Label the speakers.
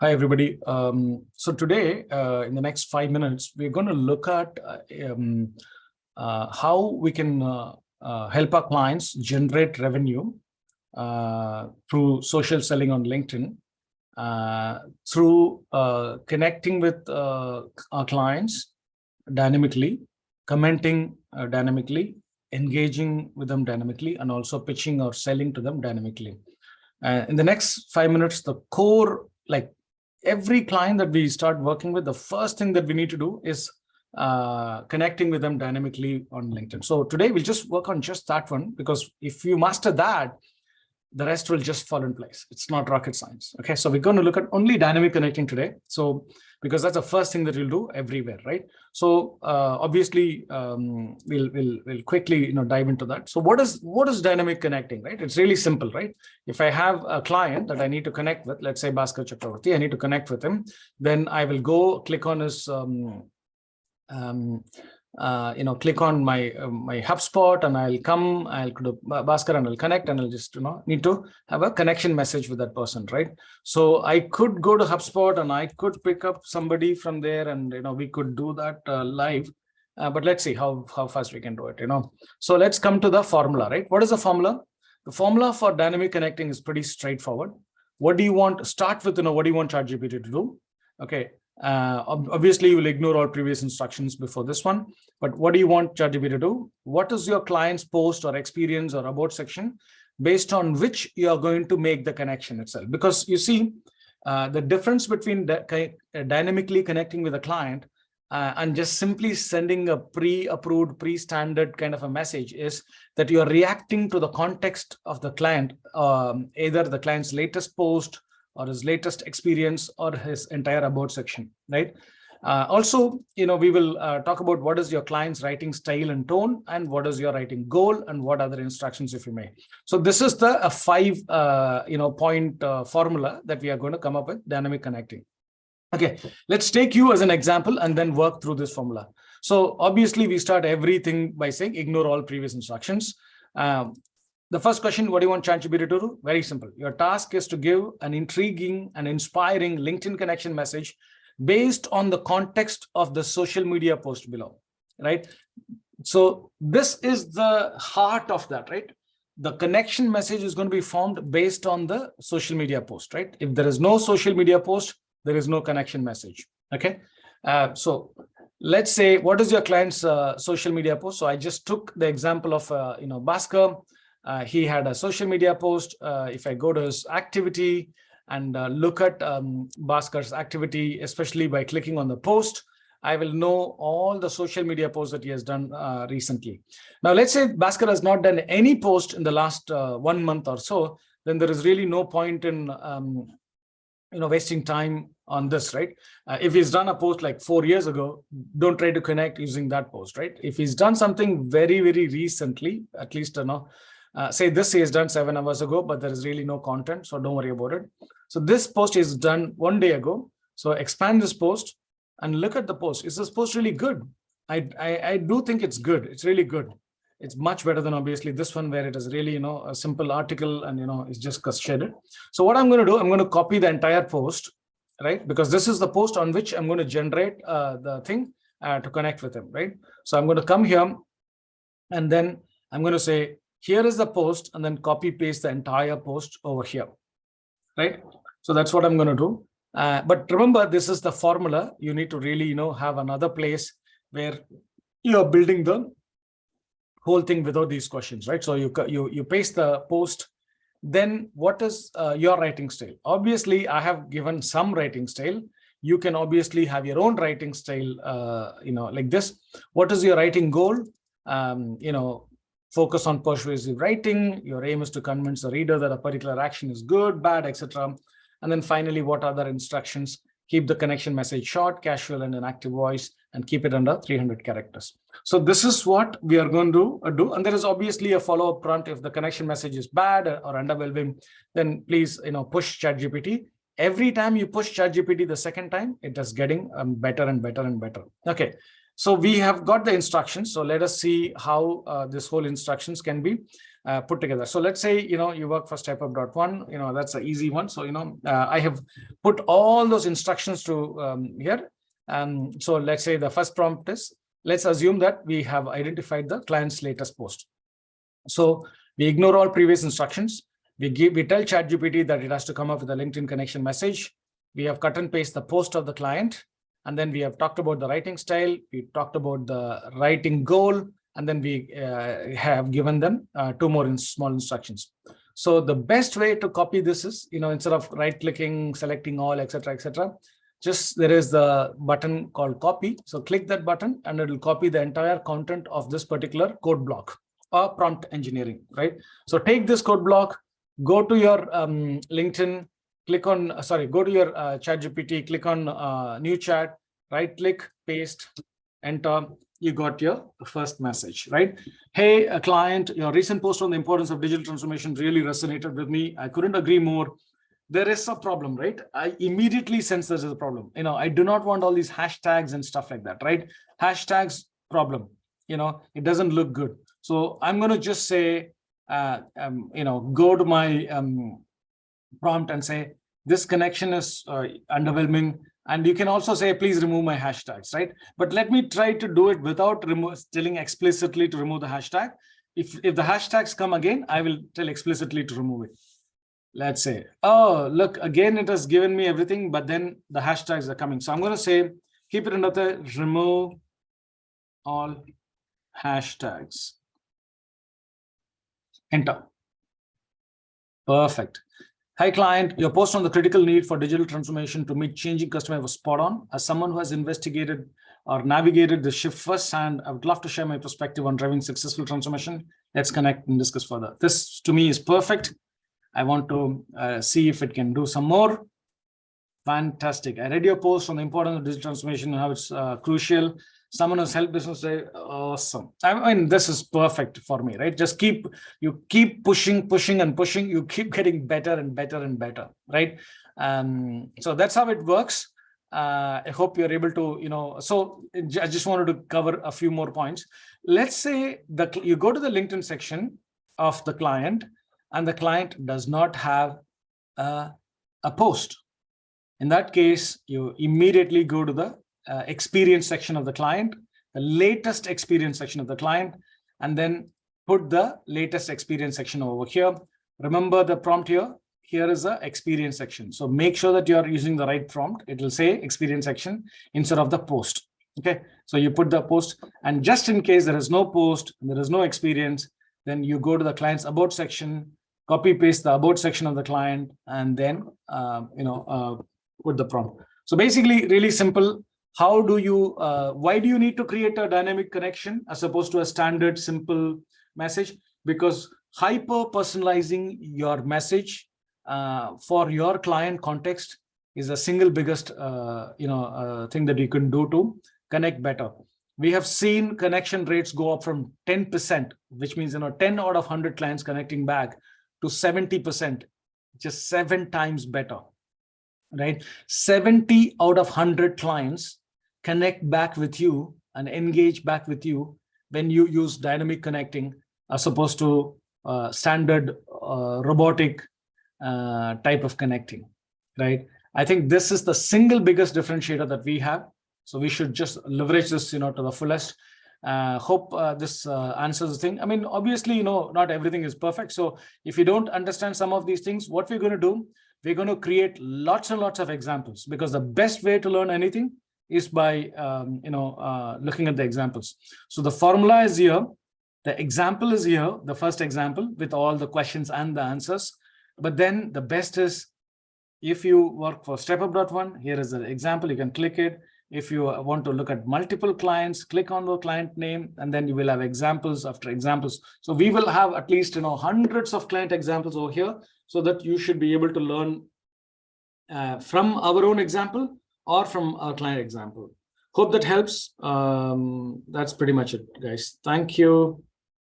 Speaker 1: Hi, everybody. So today, in the next 5 minutes, we're going to look at how we can help our clients generate revenue through social selling on LinkedIn, through connecting with our clients dynamically, commenting dynamically, engaging with them dynamically, and also pitching or selling to them dynamically. In the next 5 minutes, the core, like every client that we start working with, the first thing that we need to do is connecting with them dynamically on LinkedIn. So today we'll just work on just that one, because if you master that, the rest will just fall in place. It's not rocket science. Okay, so we're going to look at only dynamic connecting today. So because that's the first thing that you'll do everywhere, right? So obviously we'll quickly dive into that. So what is dynamic connecting, right? It's really simple, right? If I have a client that I need to connect with, let's say Bhaskar Chakravarti, I need to connect with him, then I will go click on his click on my my HubSpot, and I'll go to Bhaskar and I'll connect, and I'll just need to have a connection message with that person, right? So I could go to HubSpot and I could pick up somebody from there, and we could do that live. But let's see how fast we can do it. So let's come to the formula, right? What is the formula? The formula for dynamic connecting is pretty straightforward. What do you want? Start with what do you want ChatGPT to do? Okay. Obviously, you will ignore all previous instructions before this one, but what do you want ChatGPT to do? What is your client's post or experience or about section based on which you are going to make the connection itself? Because you see, the difference between dynamically connecting with a client and just simply sending a pre-approved, pre-standard kind of a message is that you are reacting to the context of the client, either the client's latest post or his latest experience or his entire about section, right? Also, we will talk about what is your client's writing style and tone, and what is your writing goal, and what other instructions if you may. So this is the 5 point formula that we are going to come up with dynamic connecting. Okay, let's take you as an example and then work through this formula. So obviously we start everything by saying ignore all previous instructions. The first question, what do you want ChatGPT to do? Very simple. Your task is to give an intriguing and inspiring LinkedIn connection message based on the context of the social media post below, right? So this is the heart of that, right? The connection message is going to be formed based on the social media post, right? If there is no social media post, there is no connection message, okay? So let's say, what is your client's social media post? So I just took the example of, Bhaskar. He had a social media post. If I go to his activity and look at Bhaskar's activity, especially by clicking on the post, I will know all the social media posts that he has done recently. Now, let's say Bhaskar has not done any post in the last 1 month or so, then there is really no point in wasting time on this, right? If he's done a post like 4 years ago, don't try to connect using that post, right? If he's done something very, very recently, at least say this he has done 7 hours ago, but there is really no content, so don't worry about it. So this post is done 1 day ago. So expand this post and look at the post. Is this post really good? I do think it's good. It's really good. It's much better than obviously this one, where it is really a simple article and it's just shaded. So what I'm going to do, I'm going to copy the entire post, right? Because this is the post on which I'm going to generate the thing to connect with him, right? So I'm going to come here, and then I'm going to say, here is the post, and then copy paste the entire post over here, right? So that's what I'm going to do. But remember, this is the formula. You need to really, have another place where you're building the whole thing without these questions, right? So you paste the post. Then what is your writing style? Obviously, I have given some writing style. You can obviously have your own writing style, like this. What is your writing goal? Focus on persuasive writing. Your aim is to convince the reader that a particular action is good, bad, etc. And then finally, what other instructions? Keep the connection message short, casual, and an active voice, and keep it under 300 characters. So this is what we are going to do. And there is obviously a follow-up prompt. If the connection message is bad or underwhelming, then please, push ChatGPT. Every time you push ChatGPT the second time, it is getting better and better and better. Okay. So we have got the instructions. So let us see how this whole instructions can be put together. So let's say, you work for StepUp.1, that's an easy one. So, I have put all those instructions to here. So let's say the first prompt is, let's assume that we have identified the client's latest post. So we ignore all previous instructions. We tell ChatGPT that it has to come up with a LinkedIn connection message. We have cut and paste the post of the client. And then we have talked about the writing style. We talked about the writing goal. And then we have given them 2 more small instructions. So the best way to copy this is, instead of right-clicking, selecting all, etc., just there is the button called copy. So click that button and it will copy the entire content of this particular code block or prompt engineering, right? So take this code block, go to your LinkedIn, click on, go to your ChatGPT, click on new chat, right click, paste, enter. You got your first message, right? Hey, a client, your recent post on the importance of digital transformation really resonated with me. I couldn't agree more. There is a problem, right? I immediately sense there's a problem. I do not want all these hashtags and stuff like that, right? Hashtags problem, it doesn't look good. So I'm going to just say, go to my prompt and say, this connection is underwhelming. And you can also say, please remove my hashtags, right? But let me try to do it without telling explicitly to remove the hashtag. If the hashtags come again, I will tell explicitly to remove it. Let's say, oh, look, again, it has given me everything, but then the hashtags are coming. So I'm going to say, keep it under the remove all hashtags. Enter. Perfect. Hi, client. Your post on the critical need for digital transformation to meet changing customer was spot on. As someone who has investigated or navigated the shift firsthand, I would love to share my perspective on driving successful transformation. Let's connect and discuss further. This, to me, is perfect. I want to see if it can do some more. Fantastic. I read your post on the importance of digital transformation and how it's crucial. Someone who's helped business say, awesome. I mean, this is perfect for me, right? Just keep pushing, and pushing. You keep getting better and better and better, right? So that's how it works. I hope you're able to, so I just wanted to cover a few more points. Let's say that you go to the LinkedIn section of the client and the client does not have a post. In that case, you immediately go to the experience section of the client, the latest experience section of the client, and then put the latest experience section over here. Remember the prompt here. Here is the experience section. So make sure that you are using the right prompt. It will say experience section instead of the post. Okay. So you put the post, and just in case there is no post, there is no experience, then you go to the client's about section, copy paste the about section of the client, and then put the prompt. So basically, really simple. How do you, why do you need to create a dynamic connection as opposed to a standard simple message? Because hyper personalizing your message for your client context is the single biggest thing that you can do to connect better. We have seen connection rates go up from 10%, which means 10 out of 100 clients connecting back, to 70%, just 7 times better, right? 70 out of 100 clients connect back with you and engage back with you when you use dynamic connecting as opposed to standard robotic type of connecting, right? I think this is the single biggest differentiator that we have. So we should just leverage this, to the fullest. Hope this answers the thing. I mean, obviously, not everything is perfect. So if you don't understand some of these things, what we're going to do, we're going to create lots and lots of examples, because the best way to learn anything is by, looking at the examples. So the formula is here. The example is here, the first example with all the questions and the answers. But then the best is, if you work for StepUp.1, here is the example. You can click it. If you want to look at multiple clients, click on the client name, and then you will have examples after examples. So we will have at least, hundreds of client examples over here, so that you should be able to learn from our own example or from our client example. Hope that helps. That's pretty much it, guys. Thank you.